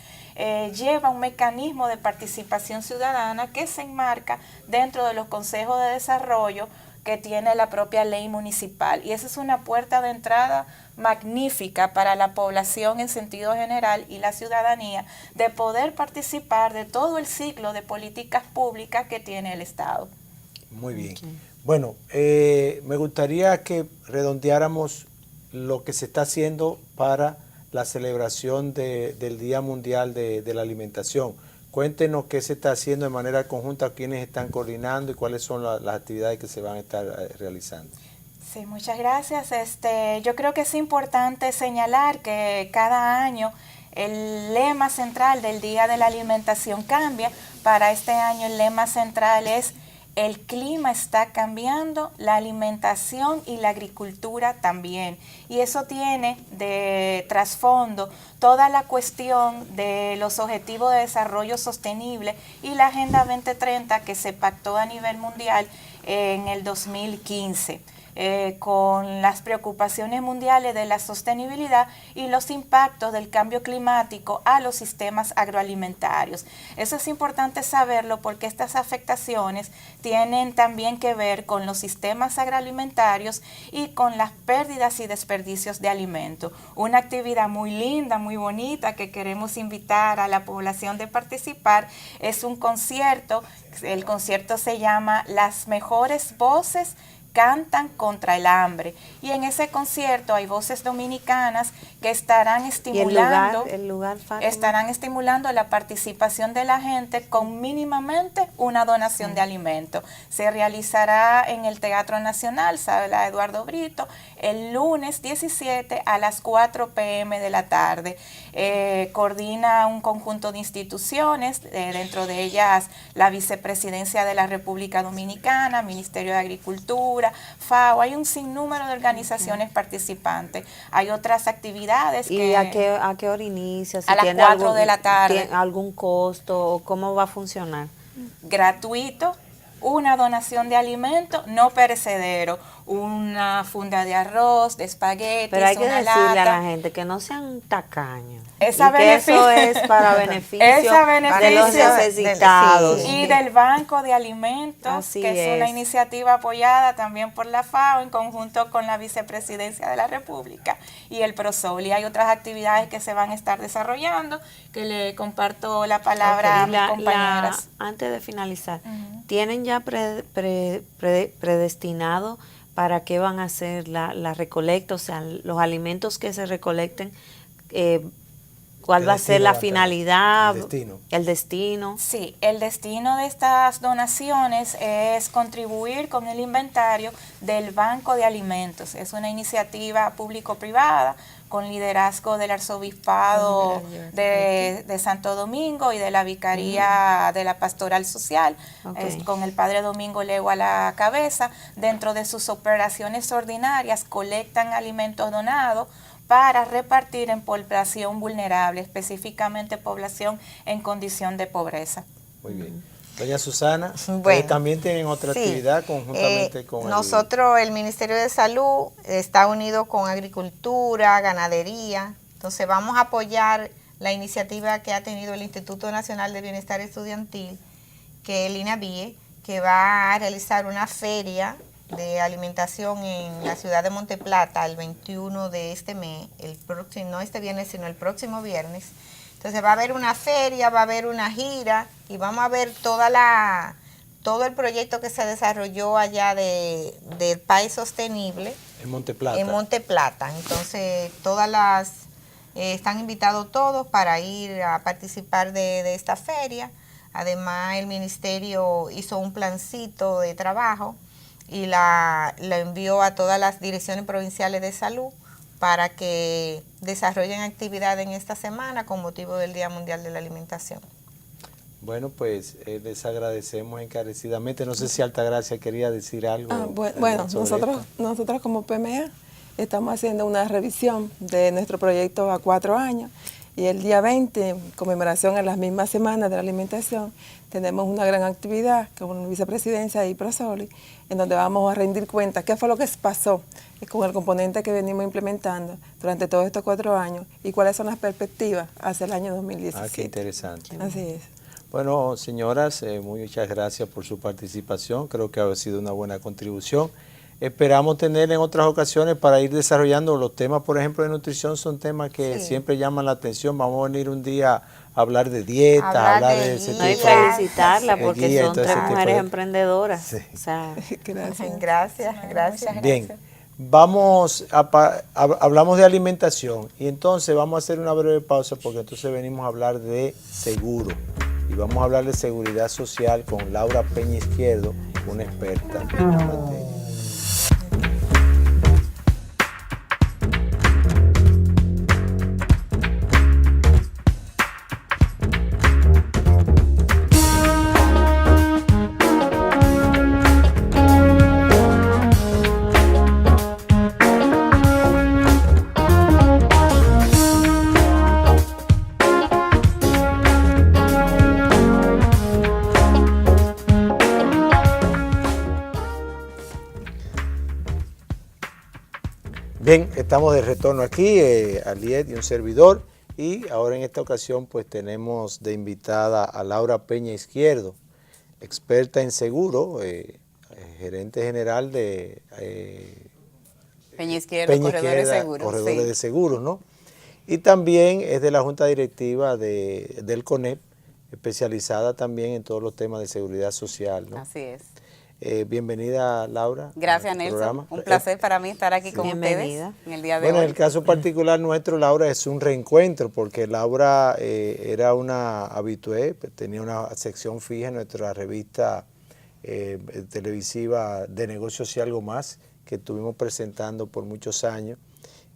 lleva un mecanismo de participación ciudadana que se enmarca dentro de los consejos de desarrollo que tiene la propia ley municipal. Y esa es una puerta de entrada magnífica para la población en sentido general y la ciudadanía de poder participar de todo el ciclo de políticas públicas que tiene el Estado. Muy bien. Bueno, me gustaría que redondeáramos lo que se está haciendo para la celebración del Día Mundial de la Alimentación. Cuéntenos qué se está haciendo de manera conjunta, quiénes están coordinando y cuáles son las actividades que se van a estar realizando. Sí, muchas gracias. Yo creo que es importante señalar que cada año el lema central del Día de la Alimentación cambia. Para este año el lema central es: el clima está cambiando, la alimentación y la agricultura también. Y eso tiene de trasfondo toda la cuestión de los Objetivos de Desarrollo Sostenible y la Agenda 2030 que se pactó a nivel mundial en el 2015. con las preocupaciones mundiales de la sostenibilidad y los impactos del cambio climático a los sistemas agroalimentarios. Eso es importante saberlo porque estas afectaciones tienen también que ver con los sistemas agroalimentarios y con las pérdidas y desperdicios de alimentos. Una actividad muy linda, muy bonita que queremos invitar a la población de participar es un concierto. El concierto se llama Las Mejores Voces Cantan contra el Hambre, y en ese concierto hay voces dominicanas que estarán estimulando, estarán estimulando la participación de la gente con mínimamente una donación de alimentos. Se realizará en el Teatro Nacional, Sala Eduardo Brito, el lunes 17 a las 4 p.m. de la tarde. Coordina un conjunto de instituciones, dentro de ellas la Vicepresidencia de la República Dominicana, Ministerio de Agricultura, FAO. Hay un sinnúmero de organizaciones participantes. Hay otras actividades. ¿Y a qué hora inicia? A las 4 de la tarde. ¿Tiene algún costo o cómo va a funcionar? Gratuito, una donación de alimentos no perecedero, una funda de arroz, de espaguetis, pero hay que decirle lata a la gente que no sean tacaños. Esa y que eso es para beneficio de los necesitados. Y del Banco de Alimentos, Así que es una iniciativa apoyada también por la FAO en conjunto con la Vicepresidencia de la República y el PROSOL. Y hay otras actividades que se van a estar desarrollando, que le comparto la palabra a mis compañeras. Antes de finalizar, ¿tienen ya predestinado para qué van a hacer la recolecta? O sea, los alimentos que se recolecten, ¿cuál va a ser la finalidad? El destino. Sí, el destino de estas donaciones es contribuir con el inventario del Banco de Alimentos. Es una iniciativa público-privada con liderazgo del Arzobispado de Santo Domingo y de la Vicaría de la Pastoral Social, con el Padre Domingo Legua a la cabeza. Dentro de sus operaciones ordinarias colectan alimentos donados para repartir en población vulnerable, específicamente población en condición de pobreza. Muy bien. Doña Susana, ustedes también tienen otra actividad conjuntamente con nosotros, el Ministerio de Salud está unido con Agricultura, Ganadería. Entonces vamos a apoyar la iniciativa que ha tenido el Instituto Nacional de Bienestar Estudiantil, que es el INABIE, que va a realizar una feria de alimentación en la ciudad de Monteplata el 21 de este mes, no este viernes, sino el próximo viernes. Entonces va a haber una feria, va a haber una gira y vamos a ver todo el proyecto que se desarrolló allá del País Sostenible. En Monteplata. En Monteplata. Entonces están invitados todos para ir a participar de esta feria. Además el ministerio hizo un plancito de trabajo y la envió a todas las direcciones provinciales de salud para que desarrollen actividades en esta semana con motivo del Día Mundial de la Alimentación. Bueno, pues les agradecemos encarecidamente. No sé si Altagracia quería decir algo. Bueno, nosotros como PMA estamos haciendo una revisión de nuestro proyecto a 4 años. Y el día 20, en conmemoración a las mismas semanas de la alimentación, tenemos una gran actividad con la Vicepresidencia y PROSOLI, en donde vamos a rendir cuenta qué fue lo que pasó con el componente que venimos implementando durante todos estos 4 años y cuáles son las perspectivas hacia el año 2017. Ah, qué interesante. Así es. Bueno, señoras, muchas gracias por su participación. Creo que ha sido una buena contribución. Esperamos tener en otras ocasiones para ir desarrollando los temas, por ejemplo, de nutrición, son temas que siempre llaman la atención. Vamos a venir un día a hablar de dieta, hablar de ese tipo de felicitarla porque son 3 mujeres emprendedoras. Sí. O sea, gracias. Bien, hablamos de alimentación y entonces vamos a hacer una breve pausa porque entonces venimos a hablar de seguro y vamos a hablar de seguridad social con Laura Peña Izquierdo, una experta en la materia. estamos de retorno aquí, Aliet y un servidor, y ahora en esta ocasión pues tenemos de invitada a Laura Peña Izquierdo, experta en seguro, gerente general de Peña Izquierdo, Corredores de Seguros. Corredores de Seguros, ¿no? Y también es de la Junta Directiva del CONEP, especializada también en todos los temas de seguridad social, ¿no? Así es. Bienvenida, Laura. Gracias, Nelson. Programa. Un placer para mí estar aquí con Bienvenida. ustedes en el día de Bueno, hoy. en el caso particular nuestro, Laura, es un reencuentro, porque Laura era una habitué, tenía una sección fija en nuestra revista televisiva de negocios y algo más, que estuvimos presentando por muchos años,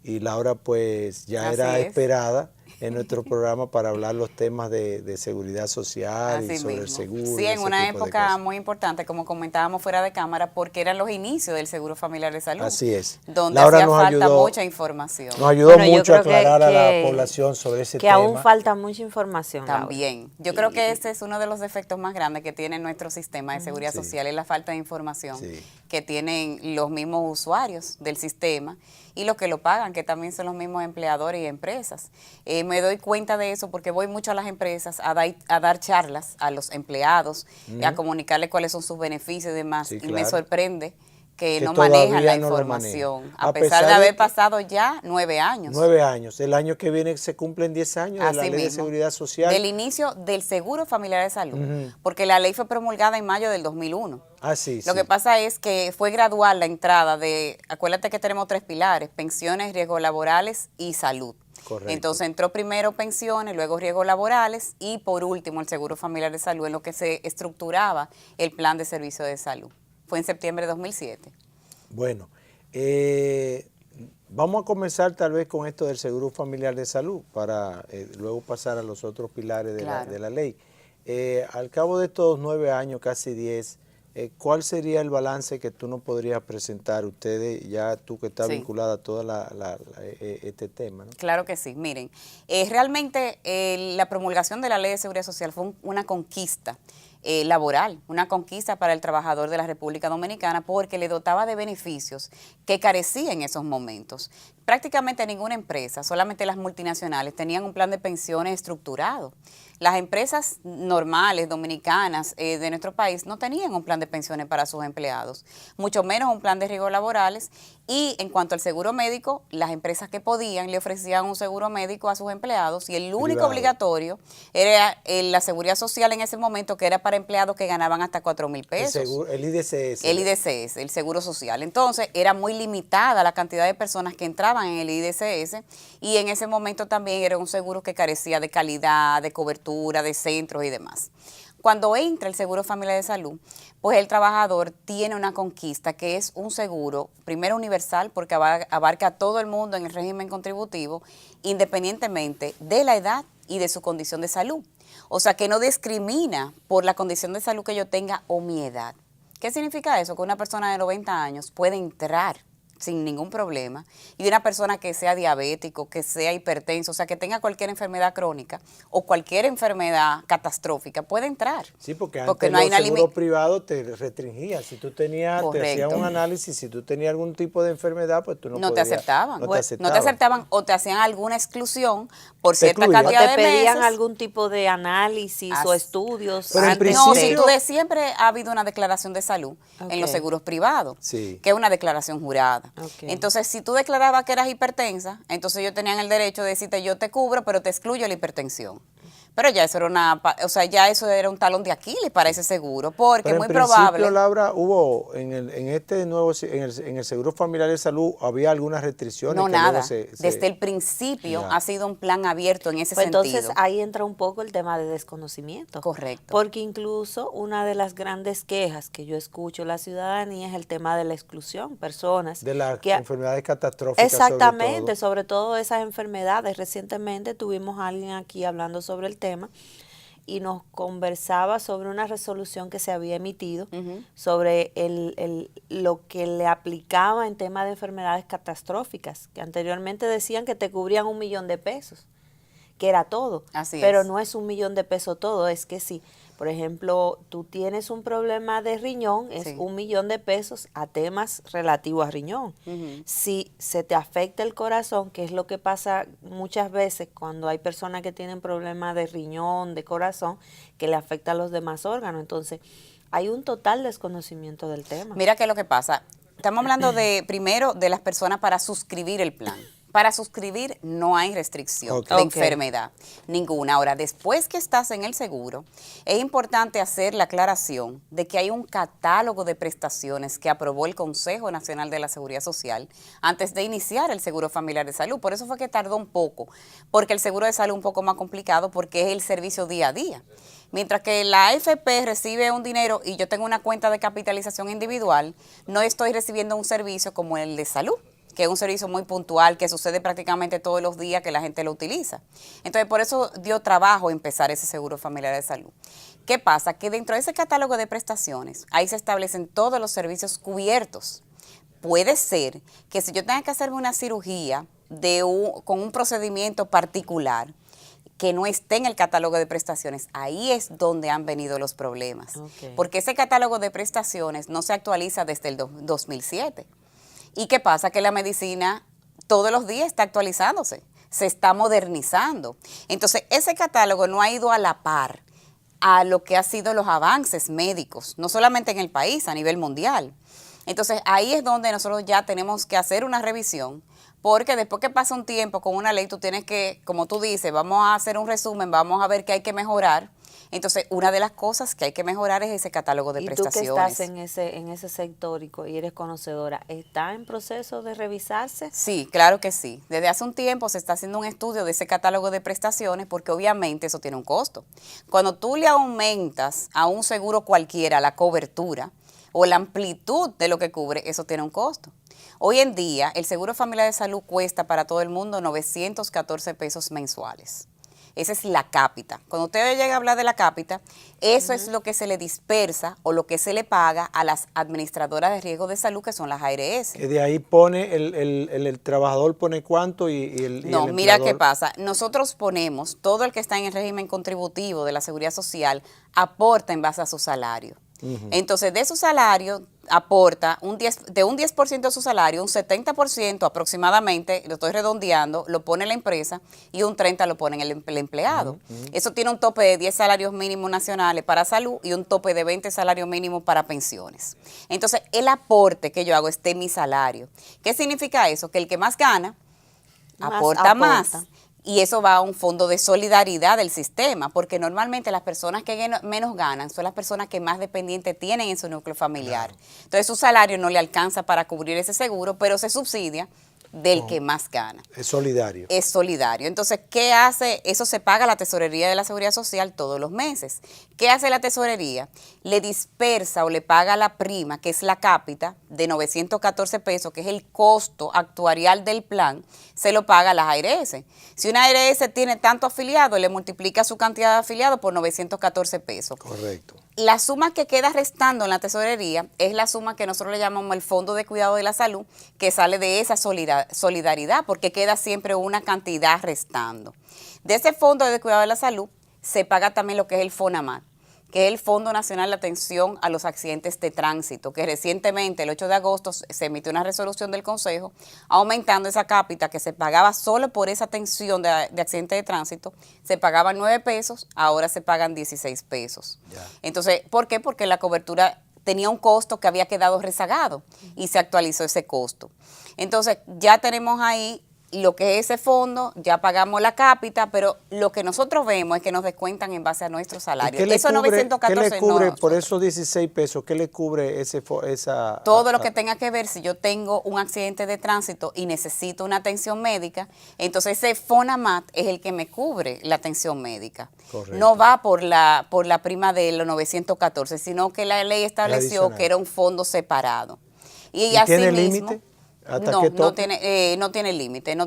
y Laura pues ya Así era es. esperada en nuestro programa para hablar los temas de seguridad social Así y sobre el mismo. seguro. Sí, y en ese una tipo de época cosas. muy importante, como comentábamos fuera de cámara, porque eran los inicios del Seguro Familiar de Salud. Así es. Donde Laura hacía nos falta ayudó- mucha información. Nos ayudó Bueno, yo mucho a creo que- aclarar a la que- población sobre ese que tema. aún falta mucha información. Laura. También. Yo creo que este es uno de los defectos más grandes que tiene nuestro sistema de seguridad Sí. social, es la falta de información Sí. que tienen los mismos usuarios del sistema y los que lo pagan, que también son los mismos empleadores y empresas. Me doy cuenta de eso porque voy mucho a las empresas a dar charlas a los empleados, a comunicarles cuáles son sus beneficios y demás, Sí, y me claro. sorprende que no todavía manejan la no lo información, manejan. a A pesar pesar de de haber que- pasado ya 9 años. 9 años. El año que viene se cumplen 10 años de la Así Ley de mismo. Seguridad Social. Del inicio del Seguro Familiar de Salud, Ujú. porque la ley fue promulgada en mayo del 2001. Ah, sí, Lo sí. que pasa es que fue gradual la entrada de, acuérdate que tenemos 3 pilares, pensiones, riesgos laborales y salud. Correcto. Entonces entró primero pensiones, luego riesgos laborales y por último el Seguro Familiar de Salud, en lo que se estructuraba el plan de servicio de salud. Fue en septiembre de 2007. Bueno, vamos a comenzar tal vez con esto del Seguro Familiar de Salud para luego pasar a los otros pilares de, Claro. de la ley. Al cabo de estos 9 años, casi 10, ¿cuál sería el balance que tú nos podrías presentar, ustedes, ya tú que estás Sí. vinculada a todo este tema, ¿no? Claro que sí. Miren, realmente la promulgación de la Ley de Seguridad Social fue una conquista laboral, una conquista para el trabajador de la República Dominicana porque le dotaba de beneficios que carecía en esos momentos. Prácticamente ninguna empresa, solamente las multinacionales, tenían un plan de pensiones estructurado. Las empresas normales, dominicanas de nuestro país, no tenían un plan de pensiones para sus empleados, mucho menos un plan de riesgos laborales. Y en cuanto al seguro médico, las empresas que podían le ofrecían un seguro médico a sus empleados y el único Privado. obligatorio era la seguridad social en ese momento, que era para empleados que ganaban hasta 4,000 pesos. El IDCS. El IDCS, el Seguro Social. Entonces, era muy limitada la cantidad de personas que entraban en el IDCS y en ese momento también era un seguro que carecía de calidad, de cobertura, de centros y demás. Cuando entra el Seguro Familiar de Salud, pues el trabajador tiene una conquista que es un seguro, primero universal, porque abarca a todo el mundo en el régimen contributivo, independientemente de la edad y de su condición de salud. O sea, que no discrimina por la condición de salud que yo tenga o mi edad. ¿Qué significa eso? Que una persona de 90 años puede entrar sin ningún problema, y una persona que sea diabético, que sea hipertenso, o sea, que tenga cualquier enfermedad crónica o cualquier enfermedad catastrófica, puede entrar. Sí, porque antes no hay los una seguros privados te restringían. Si tú tenías, te hacían Correcto. un análisis, si tú tenías algún tipo de enfermedad, pues tú no no te podías- aceptaban. No te No te aceptaban. aceptaban o te hacían alguna exclusión por Te cierta excluían. ¿O cantidad te de pedían meses. algún tipo de análisis o As- estudios? Pero en antes No, principio- si tú siempre ha habido una declaración de salud en los Ok. seguros privados, Sí. que es una declaración jurada. Ok. Entonces, si tú declarabas que eras hipertensa, entonces ellos tenían el derecho de decirte yo te cubro, pero te excluyo la hipertensión. Pero ya eso era ya eso era un talón de Aquiles para ese seguro, porque Pero es muy en principio, probable. Laura, hubo en este nuevo en el Seguro Familiar de Salud había algunas restricciones. No, que luego nada. se- Desde el principio Ya. ha sido un plan abierto en ese Pues sentido. entonces ahí entra un poco el tema de desconocimiento. Correcto. Porque incluso una de las grandes quejas que yo escucho en la ciudadanía es el tema de la exclusión. Personas de las que enfermedades catastróficas. exactamente, sobre todo. sobre todo esas enfermedades. Recientemente tuvimos a alguien aquí hablando sobre el tema y nos conversaba sobre una resolución que se había emitido Ujú. sobre lo que le aplicaba en tema de enfermedades catastróficas, que anteriormente decían que te cubrían 1 millón de pesos, que era todo. Así pero es. no es 1 millón de pesos todo, es que si Por ejemplo, tú tienes un problema de riñón, es Sí. 1.000.000 de pesos a temas relativos a riñón. Si se te afecta el corazón, que es lo que pasa muchas veces cuando hay personas que tienen problemas de riñón, de corazón, que le afecta a los demás órganos. Entonces, hay un total desconocimiento del tema. Mira qué es lo que pasa. Estamos hablando de, primero, de las personas para suscribir el plan. Para suscribir no hay restricción Ok. de Ok. enfermedad, ninguna. Ahora, después que estás en el seguro, es importante hacer la aclaración de que hay un catálogo de prestaciones que aprobó el Consejo Nacional de la Seguridad Social antes de iniciar el Seguro Familiar de Salud. Por eso fue que tardó un poco, porque el seguro de salud es un poco más complicado porque es el servicio día a día. Mientras que la AFP recibe un dinero y yo tengo una cuenta de capitalización individual, no estoy recibiendo un servicio como el de salud, que es un servicio muy puntual, que sucede prácticamente todos los días que la gente lo utiliza. Entonces, por eso dio trabajo empezar ese seguro familiar de salud. ¿Qué pasa? Que dentro de ese catálogo de prestaciones, ahí se establecen todos los servicios cubiertos. Puede ser que si yo tenga que hacerme una cirugía con un procedimiento particular, que no esté en el catálogo de prestaciones, ahí es donde han venido los problemas. Ok. Porque ese catálogo de prestaciones no se actualiza desde el 2007. ¿Y qué pasa? Que la medicina todos los días está actualizándose, se está modernizando. Entonces, ese catálogo no ha ido a la par a lo que han sido los avances médicos, no solamente en el país, a nivel mundial. Entonces, ahí es donde nosotros ya tenemos que hacer una revisión, porque después que pasa un tiempo con una ley, tú tienes que, como tú dices, vamos a hacer un resumen, vamos a ver qué hay que mejorar. Entonces, una de las cosas que hay que mejorar es ese catálogo de Y tú que prestaciones. estás en ese sector y eres conocedora, ¿está en proceso de revisarse? Sí, claro que sí. Desde hace un tiempo se está haciendo un estudio de ese catálogo de prestaciones porque obviamente eso tiene un costo. Cuando tú le aumentas a un seguro cualquiera la cobertura o la amplitud de lo que cubre, eso tiene un costo. Hoy en día el seguro familiar de salud cuesta para todo el mundo 914 pesos mensuales. Esa es la cápita. Cuando usted llega a hablar de la cápita, eso es lo que se le dispersa o lo que se le paga a las administradoras de riesgo de salud, que son las ARS. Que de ahí pone, el trabajador pone cuánto y el No, el mira qué empleador. pasa. Nosotros ponemos, todo el que está en el régimen contributivo de la Seguridad Social aporta en base a su salario. Entonces, de su salario aporta de un 10% de su salario, un 70% aproximadamente, lo estoy redondeando, lo pone la empresa y un 30% lo pone el empleado. Eso tiene un tope de 10 salarios mínimos nacionales para salud y un tope de 20 salarios mínimos para pensiones. Entonces, el aporte que yo hago es de mi salario. ¿Qué significa eso? Que el que más gana aporta más. Y eso va a un fondo de solidaridad del sistema, porque normalmente las personas que menos ganan son las personas que más dependientes tienen en su núcleo familiar. Claro. Entonces su salario no le alcanza para cubrir ese seguro, pero se subsidia del que más gana. Es solidario. Es solidario. Entonces, ¿qué hace? Eso se paga a la Tesorería de la Seguridad Social todos los meses. ¿Qué hace la Tesorería? Le dispersa o le paga la prima, que es la cápita, de 914 pesos, que es el costo actuarial del plan, se lo paga a las ARS. Si una ARS tiene tanto afiliado, le multiplica su cantidad de afiliados por 914 pesos. Correcto. La suma que queda restando en la tesorería es la suma que nosotros le llamamos el Fondo de Cuidado de la Salud, que sale de esa solidaridad, porque queda siempre una cantidad restando. De ese Fondo de Cuidado de la Salud se paga también lo que es el FONAMAT, que es el Fondo Nacional de Atención a los Accidentes de Tránsito, que recientemente, el 8 de agosto, se emitió una resolución del Consejo aumentando esa cápita que se pagaba solo por esa atención de accidentes de tránsito, se pagaban 9 pesos, ahora se pagan 16 pesos. Ya. Entonces, ¿por qué? Porque la cobertura tenía un costo que había quedado rezagado y se actualizó ese costo. Entonces, ya tenemos ahí lo que es ese fondo, ya pagamos la cápita, pero lo que nosotros vemos es que nos descuentan en base a nuestro salario. Eso 914 ¿qué le cubre no, por esos 16 pesos? ¿Qué le cubre esa? Todo lo que tenga que ver, si yo tengo un accidente de tránsito y necesito una atención médica, entonces ese FONAMAT es el que me cubre la atención médica. Correcto. No va por la prima de los 914, sino que la ley estableció que era un fondo separado. ¿Y así tiene límite? No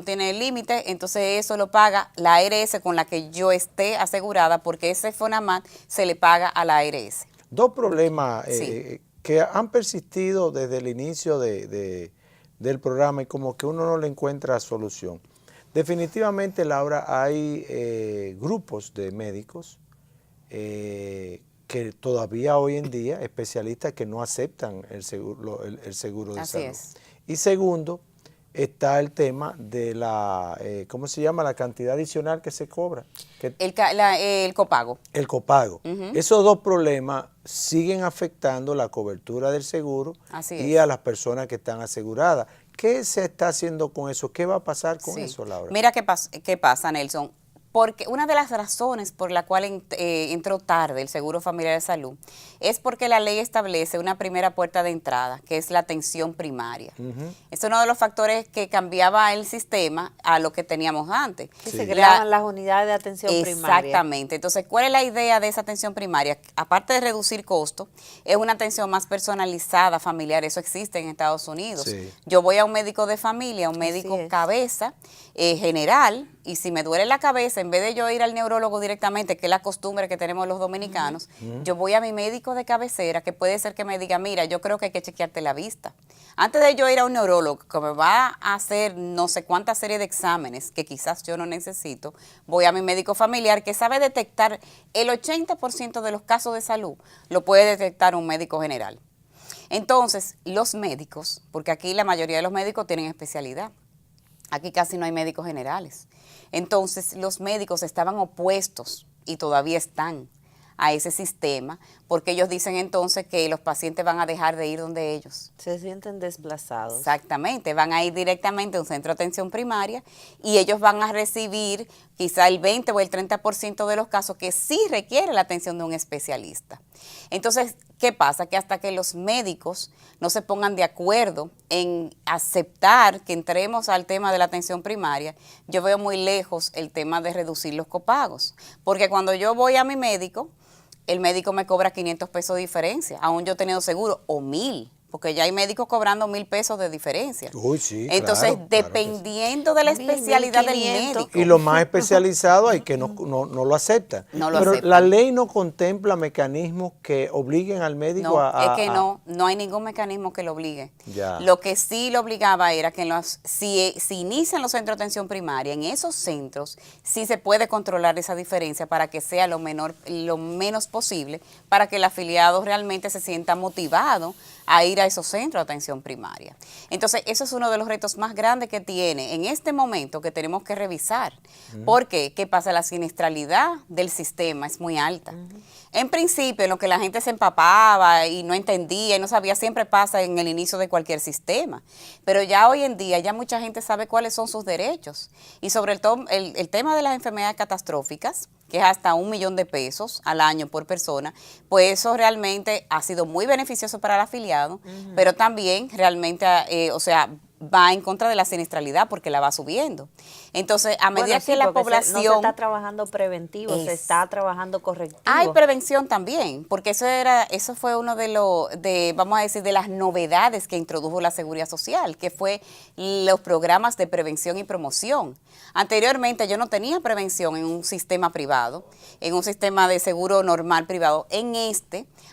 tiene límite, entonces eso lo paga la ARS con la que yo esté asegurada, porque ese FONAMAT se le paga a la ARS. Dos problemas que han persistido desde el inicio del programa y como que uno no le encuentra solución. Definitivamente, Laura, hay grupos de médicos que todavía hoy en día especialistas que no aceptan el seguro, el seguro de Así salud. es. Y segundo, está el tema de la, ¿cómo se llama? La cantidad adicional que se cobra. Que El copago. el copago. Esos dos problemas siguen afectando la cobertura del seguro Así y es. a las personas que están aseguradas. ¿Qué se está haciendo con eso? ¿Qué va a pasar con Sí. eso, Laura? Mira qué pasa, Nelson. Porque una de las razones por la cual entró tarde el Seguro Familiar de Salud es porque la ley establece una primera puerta de entrada, que es la atención primaria. Es uno de los factores que cambiaba el sistema a lo que teníamos antes. Que se creaban las unidades de atención primaria. Exactamente. Entonces, ¿cuál es la idea de esa atención primaria? Aparte de reducir costos, es una atención más personalizada, familiar. Eso existe en Estados Unidos. Sí. Yo voy a un médico de familia, un médico es. cabeza, general, y si me duele la cabeza, en vez de yo ir al neurólogo directamente, que es la costumbre que tenemos los dominicanos, yo voy a mi médico de cabecera, que puede ser que me diga, mira, yo creo que hay que chequearte la vista. Antes de yo ir a un neurólogo que me va a hacer no sé cuánta serie de exámenes que quizás yo no necesito, voy a mi médico familiar que sabe detectar el 80% de los casos de salud, lo puede detectar un médico general. Entonces, los médicos, porque aquí la mayoría de los médicos tienen especialidad, aquí casi no hay médicos generales. Entonces, los médicos estaban opuestos y todavía están a ese sistema, porque ellos dicen entonces que los pacientes van a dejar de ir donde ellos. Se sienten desplazados. Exactamente, van a ir directamente a un centro de atención primaria y ellos van a recibir quizá el 20 o el 30% de los casos que sí requiere la atención de un especialista. Entonces, ¿qué pasa? Que hasta que los médicos no se pongan de acuerdo en aceptar que entremos al tema de la atención primaria, yo veo muy lejos el tema de reducir los copagos. Porque cuando yo voy a mi médico, el médico me cobra 500 pesos de diferencia, aún yo teniendo seguro, o 1,000, porque ya hay médicos cobrando 1,000 pesos de diferencia. Uy, sí, Entonces, claro, claro que sí. dependiendo de la 1,000, especialidad del 1,500. médico. Y los más especializados hay que no lo aceptan. No lo Pero aceptan. la ley no contempla mecanismos que obliguen al médico No, a... es que no hay ningún mecanismo que lo obligue. Ya. Lo que sí lo obligaba era que si inician los centros de atención primaria, en esos centros sí se puede controlar esa diferencia para que sea lo menos posible, para que el afiliado realmente se sienta motivado a ir a esos centros de atención primaria. Entonces, eso es uno de los retos más grandes que tiene en este momento que tenemos que revisar. ¿Por qué? ¿Qué pasa? La siniestralidad del sistema es muy alta. En principio, en lo que la gente se empapaba y no entendía y no sabía, siempre pasa en el inicio de cualquier sistema. Pero ya hoy en día, ya mucha gente sabe cuáles son sus derechos. Y sobre el tema de las enfermedades catastróficas, que es hasta 1 millón de pesos al año por persona, pues eso realmente ha sido muy beneficioso para el afiliado, pero también realmente, va en contra de la siniestralidad porque la va subiendo. Entonces, a medida que la población... No se está trabajando preventivo, se está trabajando correctivo. Hay prevención también, porque eso fue uno vamos a decir, de las novedades que introdujo la Seguridad Social, que fue los programas de prevención y promoción. Anteriormente yo no tenía prevención en un sistema privado, en un sistema de seguro normal privado. En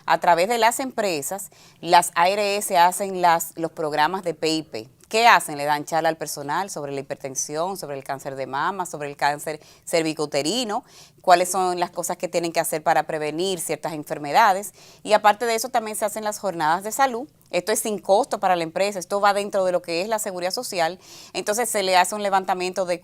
a través de las empresas, las ARS hacen los programas de PIP. ¿Qué hacen? Le dan charla al personal sobre la hipertensión, sobre el cáncer de mama, sobre el cáncer cervicouterino, cuáles son las cosas que tienen que hacer para prevenir ciertas enfermedades. Y aparte de eso también se hacen las jornadas de salud. Esto es sin costo para la empresa, esto va dentro de lo que es la seguridad social. Entonces se le hace un levantamiento de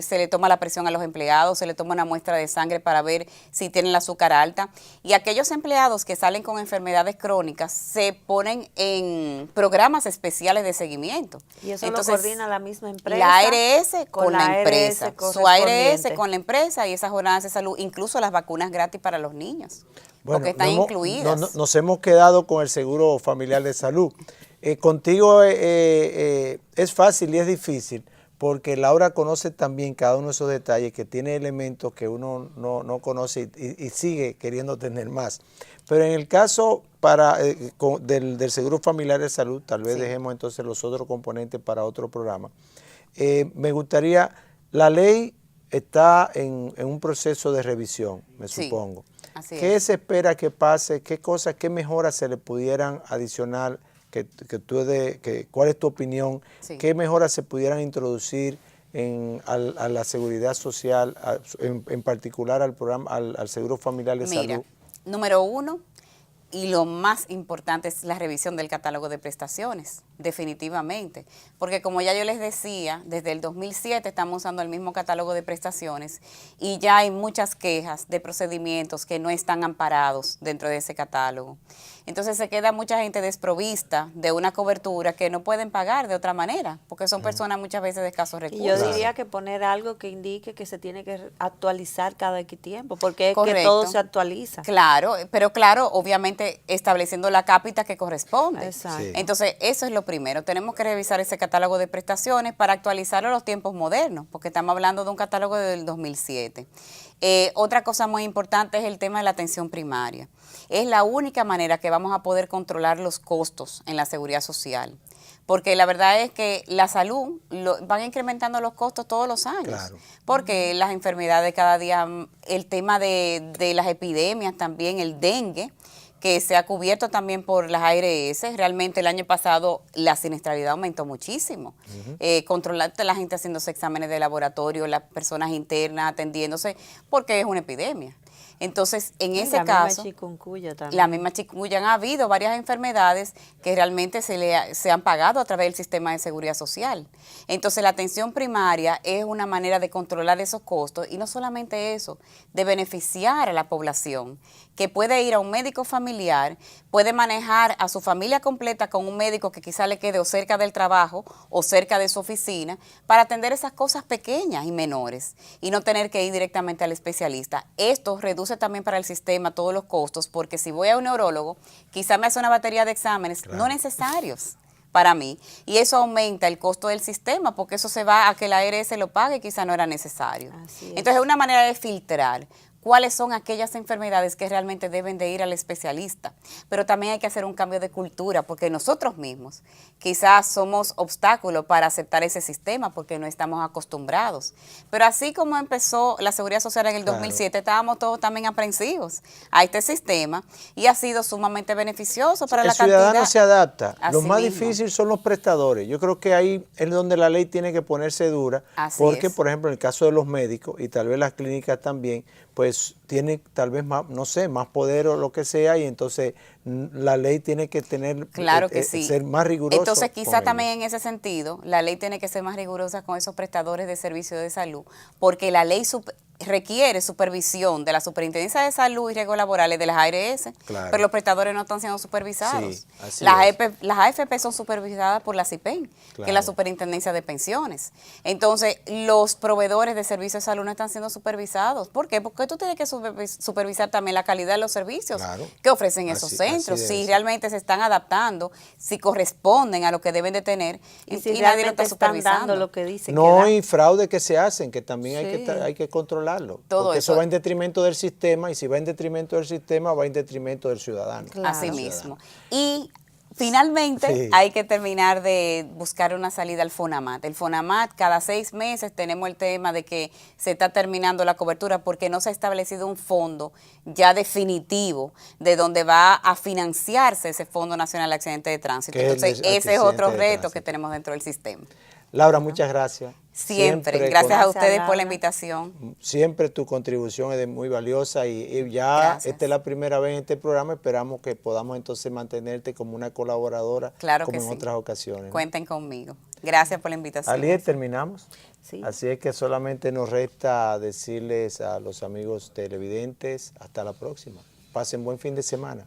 se le toma la presión a los empleados, se le toma una muestra de sangre para ver si tienen el azúcar alta. Y aquellos empleados que salen con enfermedades crónicas se ponen en programas especiales de seguimiento. Y eso entonces, lo coordina la misma empresa. La ARS con la empresa, su ARS correspondiente. con la empresa y esas jornadas de salud, incluso las vacunas gratis para los niños, Bueno, porque están incluidas. Nos hemos quedado con el seguro familiar de salud. Contigo es fácil y es difícil, porque Laura conoce también cada uno de esos detalles que tiene elementos que uno no conoce y sigue queriendo tener más. Pero en el caso del seguro familiar de salud, tal vez dejemos entonces los otros componentes para otro programa. Me gustaría, la ley está en un proceso de revisión, me supongo. Así ¿Qué es. se espera que pase? ¿Qué mejoras se le pudieran adicionar? ¿Cuál es tu opinión? Sí. ¿Qué mejoras se pudieran introducir a la seguridad social, en particular al programa, al seguro familiar de salud? Número uno, y lo más importante es la revisión del catálogo de prestaciones, definitivamente. Porque como ya yo les decía, desde el 2007 estamos usando el mismo catálogo de prestaciones y ya hay muchas quejas de procedimientos que no están amparados dentro de ese catálogo. Entonces se queda mucha gente desprovista de una cobertura que no pueden pagar de otra manera, porque son personas muchas veces de escasos recursos. Y yo diría que poner algo que indique que se tiene que actualizar cada X tiempo, porque es Correcto. que todo se actualiza. Claro, pero claro, obviamente estableciendo la cápita que corresponde. Exacto. Sí. Entonces, eso es lo primero. Tenemos que revisar ese catálogo de prestaciones para actualizarlo a los tiempos modernos, porque estamos hablando de un catálogo del 2007. Otra cosa muy importante es el tema de la atención primaria. Es la única manera que vamos a poder controlar los costos en la seguridad social. Porque la verdad es que la salud van incrementando los costos todos los años. Claro. Porque las enfermedades cada día, el tema de las epidemias también, el dengue, que se ha cubierto también por las ARS. Realmente el año pasado la siniestralidad aumentó muchísimo. Controlar la gente haciéndose exámenes de laboratorio, las personas internas atendiéndose, porque es una epidemia. Entonces, en ese caso, la misma chikungunya, han habido varias enfermedades que realmente se han pagado a través del sistema de seguridad social. Entonces, la atención primaria es una manera de controlar esos costos y no solamente eso, de beneficiar a la población, que puede ir a un médico familiar, puede manejar a su familia completa con un médico que quizá le quede o cerca del trabajo o cerca de su oficina para atender esas cosas pequeñas y menores y no tener que ir directamente al especialista. Esto reduce también para el sistema todos los costos, porque si voy a un neurólogo, quizá me hace una batería de exámenes no necesarios para mí, y eso aumenta el costo del sistema, porque eso se va a que la ARS lo pague y quizá no era necesario. Entonces es una manera de filtrar cuáles son aquellas enfermedades que realmente deben de ir al especialista. Pero también hay que hacer un cambio de cultura, porque nosotros mismos quizás somos obstáculos para aceptar ese sistema, porque no estamos acostumbrados. Pero así como empezó la seguridad social en el 2007, estábamos todos también aprensivos a este sistema y ha sido sumamente beneficioso para la cantidad. El ciudadano se adapta. Lo más mismo. difícil son los prestadores. Yo creo que ahí es donde la ley tiene que ponerse dura, porque, por ejemplo, en el caso de los médicos y tal vez las clínicas también, pues tiene tal vez más, no sé, más poder o lo que sea, y entonces la ley tiene que tener, claro que sí, ser más rigurosa. Entonces quizá también en ese sentido, la ley tiene que ser más rigurosa con esos prestadores de servicios de salud, porque la ley requiere supervisión de la Superintendencia de Salud y Riesgos Laborales de las ARS, claro, pero los prestadores no están siendo supervisados. Sí, las AFP son supervisadas por la CIPEN, claro, que es la Superintendencia de Pensiones. Entonces, los proveedores de servicios de salud no están siendo supervisados. ¿Por qué? Porque tú tienes que supervisar también la calidad de los servicios que ofrecen esos centros, si realmente se están adaptando, si corresponden a lo que deben de tener, y si nadie lo está supervisando. Dando lo que dicen. No hay fraude que se hacen, que también hay que controlarlo. Todo porque eso va en detrimento del sistema, y si va en detrimento del sistema, va en detrimento del ciudadano. Claro. Así mismo. Y finalmente hay que terminar de buscar una salida al FONAMAT. El FONAMAT, cada 6 meses tenemos el tema de que se está terminando la cobertura porque no se ha establecido un fondo ya definitivo de donde va a financiarse ese Fondo Nacional de Accidentes de Tránsito. Entonces, ese es otro reto que tenemos dentro del sistema. Laura, muchas gracias. Siempre gracias a ustedes por la invitación. Siempre tu contribución es muy valiosa y ya esta es la primera vez en este programa. Esperamos que podamos entonces mantenerte como una colaboradora, como en otras ocasiones, ¿no? Cuenten conmigo. Gracias por la invitación. Aliet, terminamos. Sí. Así es que solamente nos resta decirles a los amigos televidentes, hasta la próxima. Pasen buen fin de semana.